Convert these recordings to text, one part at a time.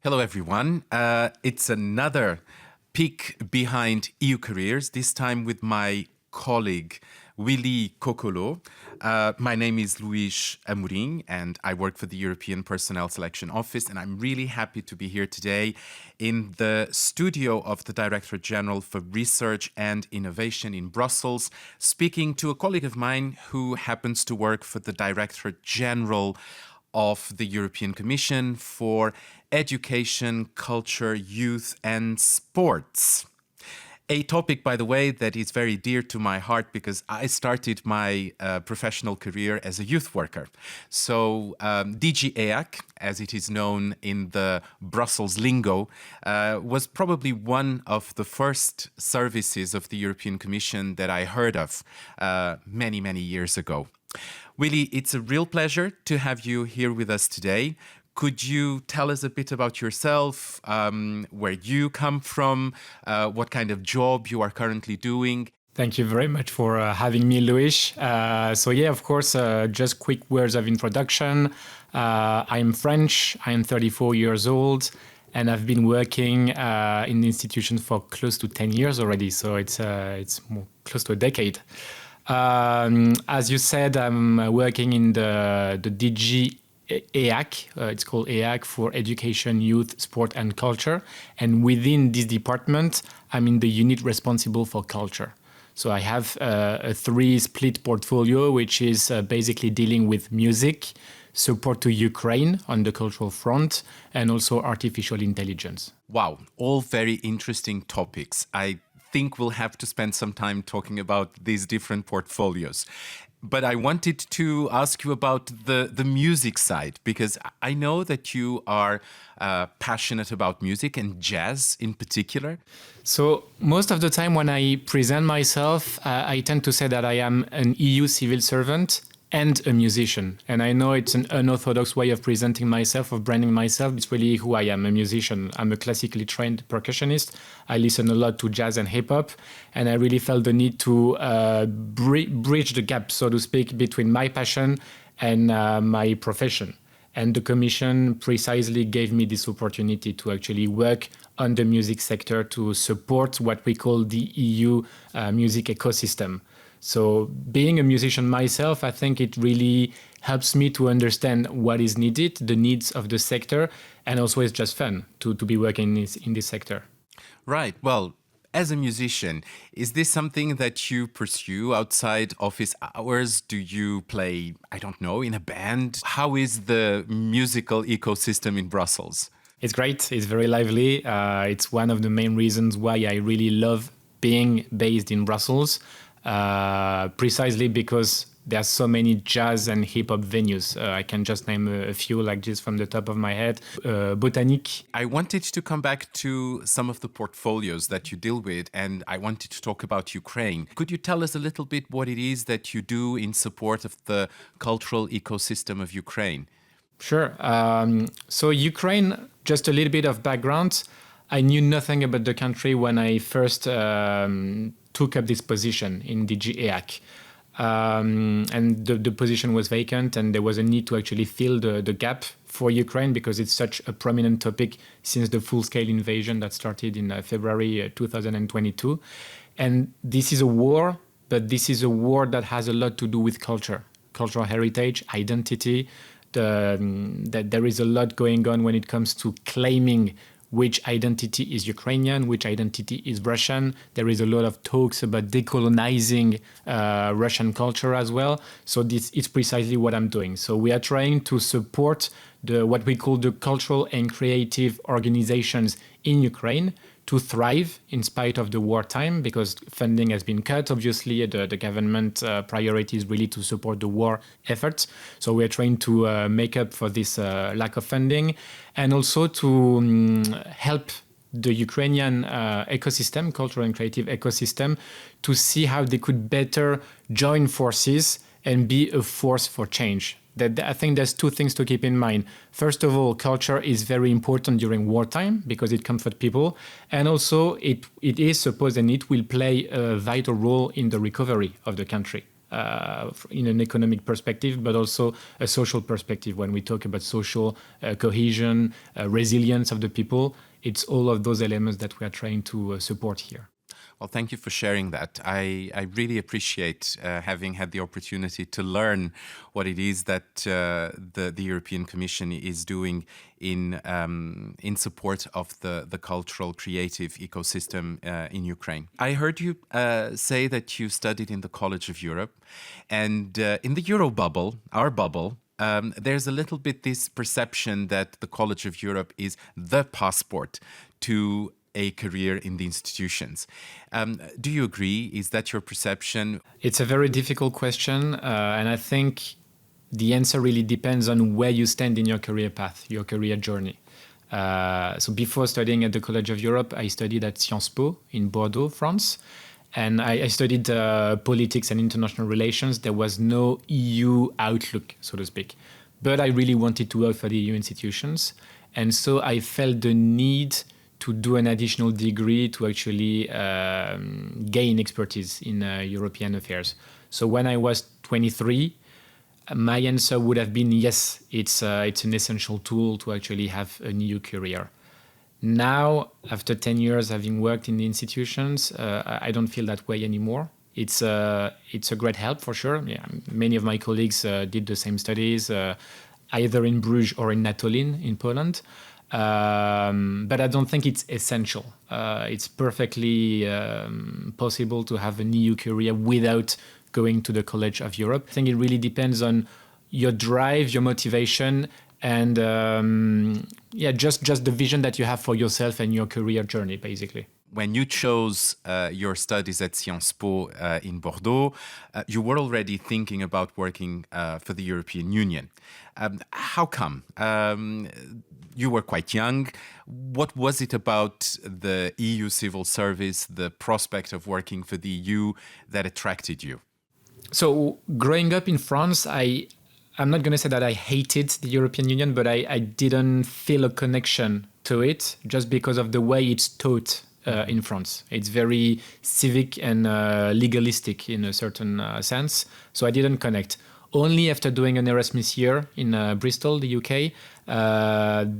Hello, everyone. It's another peek behind EU careers, this time with my colleague, Willy Kokolo. My name is Luís Amorim, and I work for the European Personnel Selection Office, and I'm really happy to be here today in the studio of the Directorate-General for Research and Innovation in Brussels, speaking to a colleague of mine who happens to work for the Directorate-General of the European Commission for Education, Culture, Youth and Sports. A topic, by the way, that is very dear to my heart because I started my professional career as a youth worker. So DG EAC, as it is known in the Brussels lingo, was probably one of the first services of the European Commission that I heard of many, many years ago. Willy, it's a real pleasure to have you here with us today. Could you tell us a bit about yourself, where you come from, what kind of job you are currently doing? Thank you very much for having me, Luís. Of course, just quick words of introduction. I'm French, I'm 34 years old, and I've been working in the institution for close to 10 years already, so it's more, close to a decade. As you said, I'm working in the DG EAC, it's called EAC for Education, Youth, Sport and Culture. And within this department, I'm in the unit responsible for culture. So I have a three-split portfolio, which is basically dealing with music, support to Ukraine on the cultural front, and also artificial intelligence. Wow, all very interesting topics. I think we'll have to spend some time talking about these different portfolios. But I wanted to ask you about the music side, because I know that you are passionate about music and jazz in particular. So most of the time when I present myself, I tend to say that I am an EU civil servant and a musician. And I know it's an unorthodox way of presenting myself, of branding myself. It's really who I am, a musician. I'm a classically trained percussionist. I listen a lot to jazz and hip hop. And I really felt the need to bridge the gap, so to speak, between my passion and my profession. And the Commission precisely gave me this opportunity to actually work on the music sector to support what we call the EU music ecosystem. So being a musician myself, I think it really helps me to understand what is needed, the needs of the sector, and also it's just fun to be working in this sector. Right. Well, as a musician, is this something that you pursue outside office hours? Do you play, I don't know, in a band? How is the musical ecosystem in Brussels? It's great. It's very lively. It's one of the main reasons why I really love being based in Brussels. Precisely because there's so many jazz and hip-hop venues. I can just name a few like this from the top of my head. Botanique. I wanted to come back to some of the portfolios that you deal with, and I wanted to talk about Ukraine. Could you tell us a little bit what it is that you do in support of the cultural ecosystem of Ukraine? Sure. So Ukraine, just a little bit of background. I knew nothing about the country when I first took up this position in DG EAC. And the position was vacant, and there was a need to actually fill the gap for Ukraine because it's such a prominent topic since the full-scale invasion that started in February 2022. And this is a war, but this is a war that has a lot to do with culture, cultural heritage, identity. That there is a lot going on when it comes to claiming which identity is Ukrainian, which identity is Russian. There is a lot of talks about decolonizing Russian culture as well. So this is precisely what I'm doing. So we are trying to support what we call the cultural and creative organizations in Ukraine to thrive in spite of the wartime, because funding has been cut. Obviously, the government priority is really to support the war efforts. So we are trying to make up for this lack of funding, and also to help the Ukrainian ecosystem, cultural and creative ecosystem, to see how they could better join forces and be a force for change. I think there's two things to keep in mind. First of all, culture is very important during wartime because it comforts people. And also it is supposed and it will play a vital role in the recovery of the country. in an economic perspective, but also a social perspective. When we talk about social cohesion, resilience of the people, it's all of those elements that we are trying to support here. Well, thank you for sharing that. I really appreciate having had the opportunity to learn what it is that the European Commission is doing in support of the cultural creative ecosystem in Ukraine. I heard you say that you studied in the College of Europe, and in the Euro bubble, our bubble, there's a little bit this perception that the College of Europe is the passport to a career in the institutions. Do you agree? Is that your perception? It's a very difficult question, and I think the answer really depends on where you stand in your career path, your career journey. So before studying at the College of Europe, I studied at Sciences Po in Bordeaux, France. And I studied politics and international relations. There was no EU outlook, so to speak. But I really wanted to work for the EU institutions. And so I felt the need to do an additional degree to actually gain expertise in European affairs. So when I was 23, my answer would have been yes, it's an essential tool to actually have a new career. Now, after 10 years having worked in the institutions, I don't feel that way anymore. It's a great help for sure. Yeah, many of my colleagues did the same studies, either in Bruges or in Natolin in Poland. But I don't think it's essential. It's perfectly possible to have an EU career without going to the College of Europe. I think it really depends on your drive, your motivation, and just the vision that you have for yourself and your career journey, basically. When you chose your studies at Sciences Po in Bordeaux, you were already thinking about working for the European Union. How come? You were quite young. What was it about the EU civil service, the prospect of working for the EU, that attracted you? So growing up in France, I'm not going to say that I hated the European Union, but I didn't feel a connection to it just because of the way it's taught in France. It's very civic and legalistic in a certain sense. So I didn't connect. Only after doing an Erasmus year in Bristol, the UK,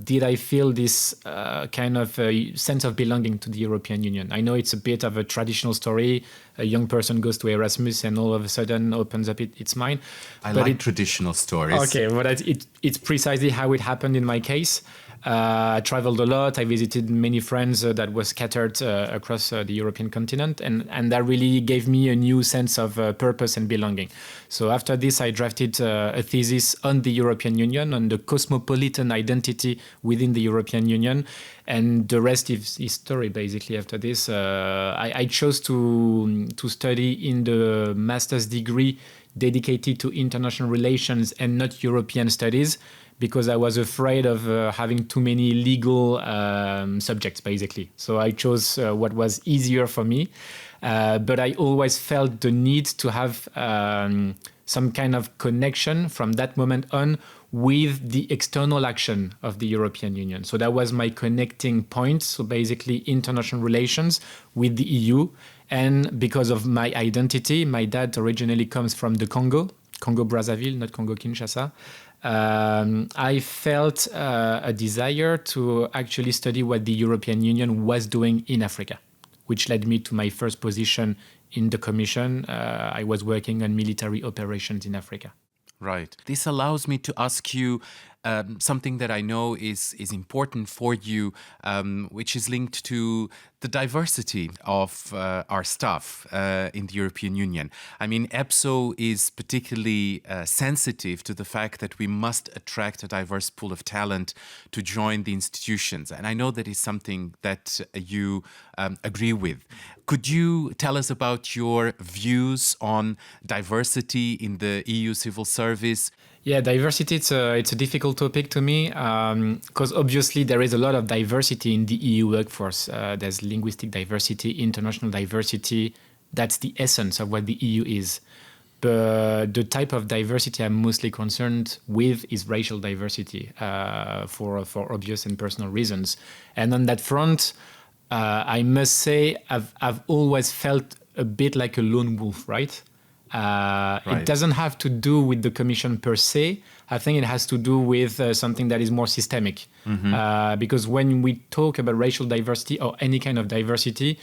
did I feel this kind of sense of belonging to the European Union. I know it's a bit of a traditional story. A young person goes to Erasmus and all of a sudden opens up its mind. I like traditional stories. Okay, but it's precisely how it happened in my case. I traveled a lot. I visited many friends that were scattered across the European continent. And that really gave me a new sense of purpose and belonging. So after this, I drafted a thesis on the European Union, on the cosmopolitan identity within the European Union. And the rest is history, basically, after this. I chose to study in the master's degree dedicated to international relations and not European studies, because I was afraid of having too many legal subjects, basically. So I chose what was easier for me. But I always felt the need to have some kind of connection from that moment on with the external action of the European Union. So that was my connecting point. So basically international relations with the EU. And because of my identity, my dad originally comes from the Congo Brazzaville, not Congo Kinshasa. I felt a desire to actually study what the European Union was doing in Africa, which led me to my first position in the Commission. I was working on military operations in Africa. Right. This allows me to ask you something that I know is important for you, which is linked to the diversity of our staff in the European Union. I mean, EPSO is particularly sensitive to the fact that we must attract a diverse pool of talent to join the institutions. And I know that is something that you agree with. Could you tell us about your views on diversity in the EU civil service? Yeah, diversity, it's a difficult topic to me because obviously there is a lot of diversity in the EU workforce. There's linguistic diversity, international diversity. That's the essence of what the EU is. But the type of diversity I'm mostly concerned with is racial diversity for obvious and personal reasons. And on that front, I must say I've always felt a bit like a lone wolf, right? It doesn't have to do with the Commission per se. I think it has to do with something that is more systemic. Because when we talk about racial diversity or any kind of diversity,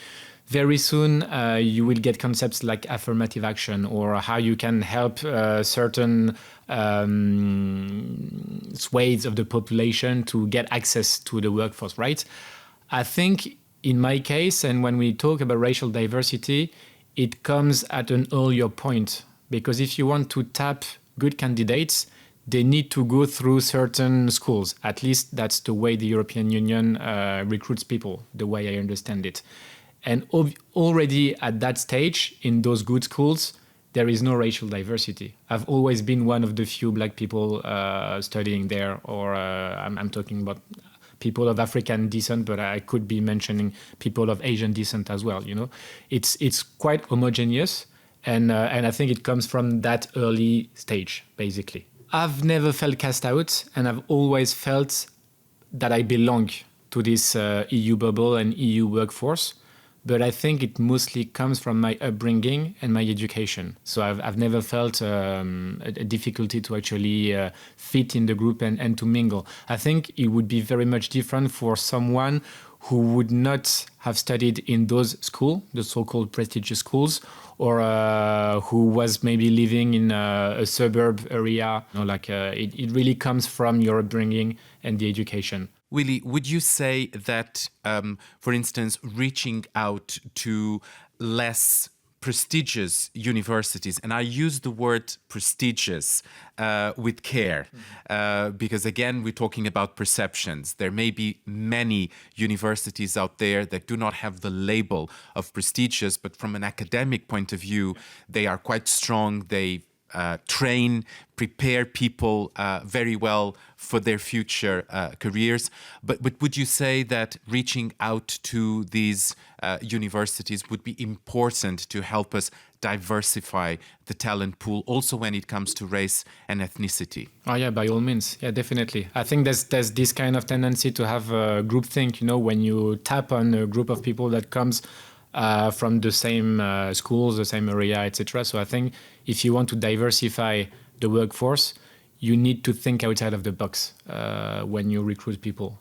very soon you will get concepts like affirmative action or how you can help certain swathes of the population to get access to the workforce, right? I think in my case, and when we talk about racial diversity, it comes at an earlier point, because if you want to tap good candidates, they need to go through certain schools. At least that's the way the European Union recruits people, the way I understand it. And already at that stage, in those good schools, there is no racial diversity. I've always been one of the few black people studying there, or I'm talking about people of African descent, but I could be mentioning people of Asian descent as well. You know, it's quite homogeneous, and I think it comes from that early stage, basically. I've never felt cast out, and I've always felt that I belong to this EU bubble and EU workforce. But I think it mostly comes from my upbringing and my education. So I've never felt a difficulty to actually fit in the group and to mingle. I think it would be very much different for someone who would not have studied in those schools, the so-called prestigious schools, or who was maybe living in a suburb area. You know, it really comes from your upbringing and the education. Willy, would you say that, for instance, reaching out to less prestigious universities, and I use the word prestigious with care, because again, we're talking about perceptions. There may be many universities out there that do not have the label of prestigious, but from an academic point of view, they are quite strong. They train, prepare people very well for their future careers. But would you say that reaching out to these universities would be important to help us diversify the talent pool, also when it comes to race and ethnicity? Oh yeah, by all means. Yeah, definitely. I think there's this kind of tendency to have a groupthink, you know, when you tap on a group of people that comes from the same schools, the same area, etc. So I think if you want to diversify the workforce, you need to think outside of the box when you recruit people.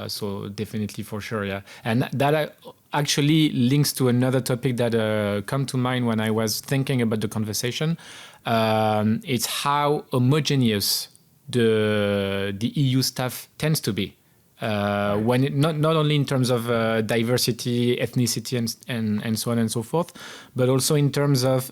So definitely, for sure, yeah. And that actually links to another topic that come to mind when I was thinking about the conversation. It's how homogeneous the EU staff tends to be. When it, not only in terms of diversity, ethnicity, and so on and so forth, but also in terms of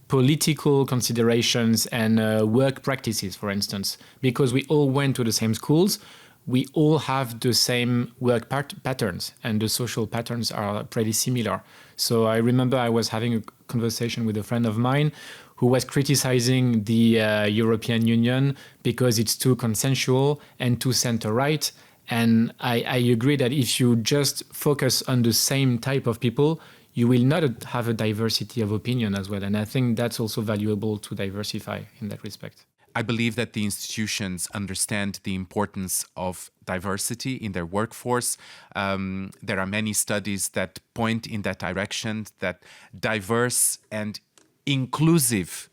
political considerations and work practices, for instance. Because we all went to the same schools, we all have the same work patterns, and the social patterns are pretty similar. So I remember I was having a conversation with a friend of mine who was criticizing the European Union because it's too consensual and too center-right. And I agree that if you just focus on the same type of people, you will not have a diversity of opinion as well. And I think that's also valuable to diversify in that respect. I believe that the institutions understand the importance of diversity in their workforce. There are many studies that point in that direction, that diverse and inclusive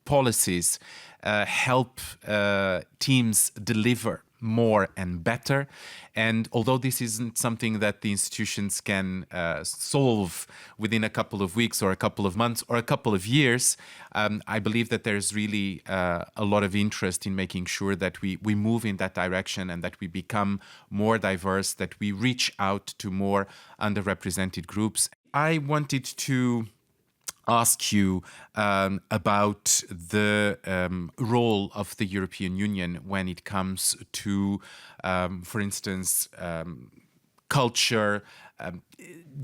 policies help teams deliver more and better. And although this isn't something that the institutions can solve within a couple of weeks or a couple of months or a couple of years, I believe that there's really a lot of interest in making sure that we move in that direction and that we become more diverse, that we reach out to more underrepresented groups. I wanted to ask you about the role of the European Union when it comes to, for instance, culture.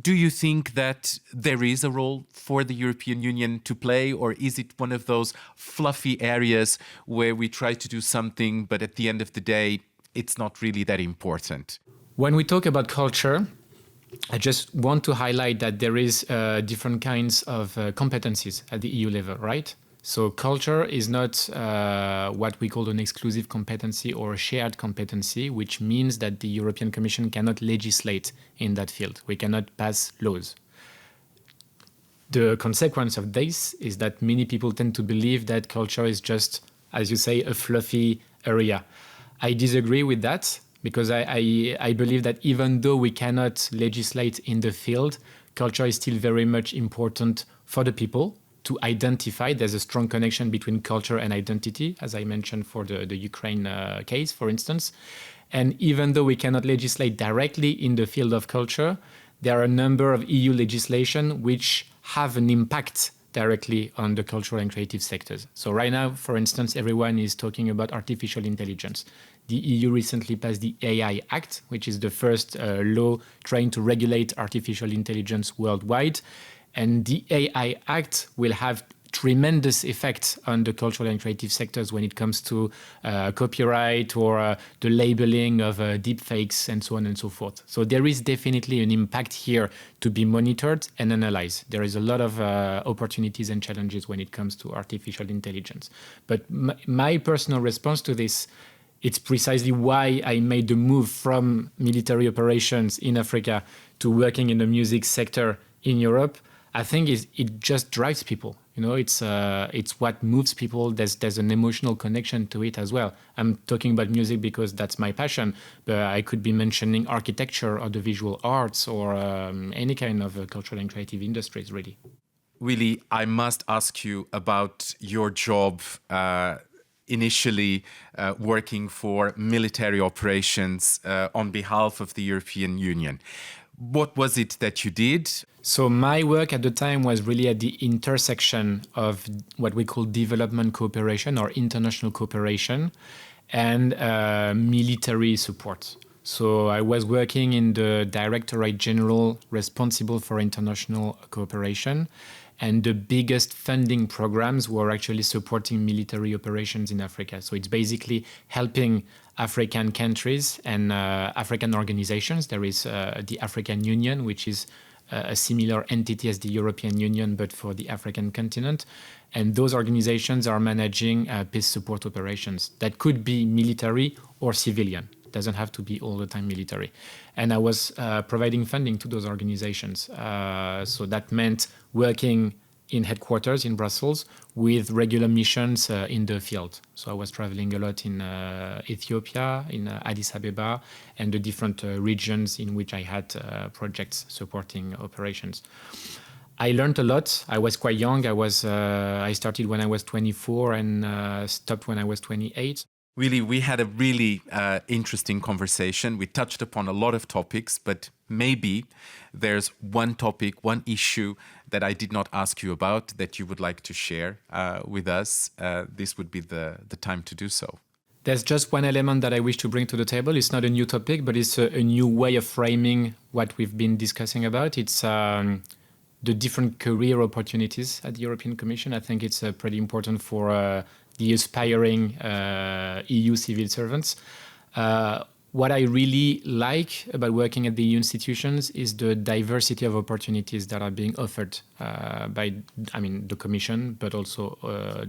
Do you think that there is a role for the European Union to play, or is it one of those fluffy areas where we try to do something, but at the end of the day, it's not really that important? When we talk about culture, I just want to highlight that there is different kinds of competencies at the EU level, right? So culture is not what we call an exclusive competency or a shared competency, which means that the European Commission cannot legislate in that field. We cannot pass laws. The consequence of this is that many people tend to believe that culture is just, as you say, a fluffy area. I disagree with that because I believe that even though we cannot legislate in the field, culture is still very much important for the people to identify. There's a strong connection between culture and identity, as I mentioned for the Ukraine case, for instance. And even though we cannot legislate directly in the field of culture, there are a number of EU legislation which have an impact directly on the cultural and creative sectors. So right now, for instance, everyone is talking about artificial intelligence. The EU recently passed the AI Act, which is the first law trying to regulate artificial intelligence worldwide. And the AI Act will have tremendous effect on the cultural and creative sectors when it comes to copyright or the labeling of deepfakes and so on and so forth. So there is definitely an impact here to be monitored and analyzed. There is a lot of opportunities and challenges when it comes to artificial intelligence. But my personal response to this, it's precisely why I made the move from military operations in Africa to working in the music sector in Europe. I think it just drives people. You know, it's what moves people. There's an emotional connection to it as well. I'm talking about music because that's my passion, but I could be mentioning architecture or the visual arts or any kind of cultural and creative industries, really. Willy, I must ask you about your job initially working for military operations on behalf of the European Union. What was it that you did? So my work at the time was really at the intersection of what we call development cooperation or international cooperation and military support. So I was working in the Directorate-General responsible for international cooperation. And the biggest funding programs were actually supporting military operations in Africa. So it's basically helping African countries and African organizations. There is the African Union, which is a similar entity as the European Union, but for the African continent. And those organizations are managing peace support operations that could be military or civilian. It doesn't have to be all the time military. And I was providing funding to those organizations. So that meant working in headquarters in Brussels with regular missions in the field. So I was traveling a lot in Ethiopia, in Addis Ababa, and the different regions in which I had projects supporting operations. I learned a lot. I was quite young. I started when I was 24 and stopped when I was 28. Willy, we had a really interesting conversation. We touched upon a lot of topics, but maybe there's one topic, one issue that I did not ask you about that you would like to share with us. This would be the time to do so. There's just one element that I wish to bring to the table. It's not a new topic, but it's a new way of framing what we've been discussing about. It's the different career opportunities at the European Commission. I think it's pretty important for the aspiring EU civil servants. What I really like about working at the EU institutions is the diversity of opportunities that are being offered by, the Commission, but also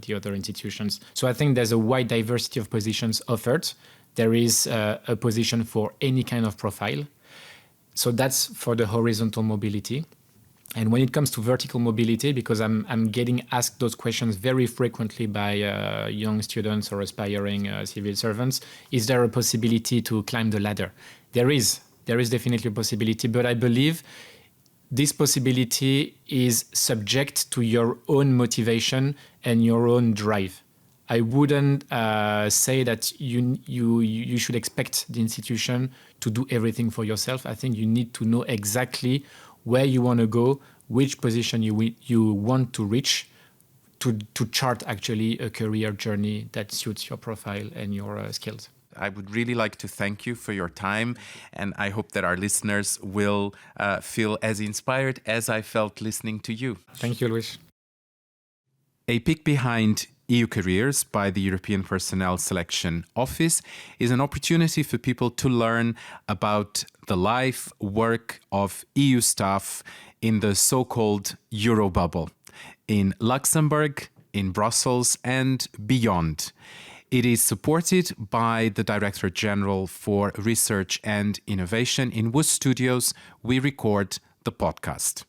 the other institutions. So I think there's a wide diversity of positions offered. There is a position for any kind of profile. So that's for the horizontal mobility. And when it comes to vertical mobility, because I'm getting asked those questions very frequently by young students or aspiring civil servants, is there a possibility to climb the ladder? There is definitely a possibility, but I believe this possibility is subject to your own motivation and your own drive. I wouldn't say that you should expect the institution to do everything for yourself. I think you need to know exactly where you want to go, which position you want to reach to chart actually a career journey that suits your profile and your skills. I would really like to thank you for your time, and I hope that our listeners will feel as inspired as I felt listening to you. Thank you, Luis. A peek behind EU Careers by the European Personnel Selection Office is an opportunity for people to learn about the life, work of EU staff in the so-called Euro bubble, in Luxembourg, in Brussels, and beyond. It is supported by the Directorate-General for Research and Innovation, in whose studios we record the podcast.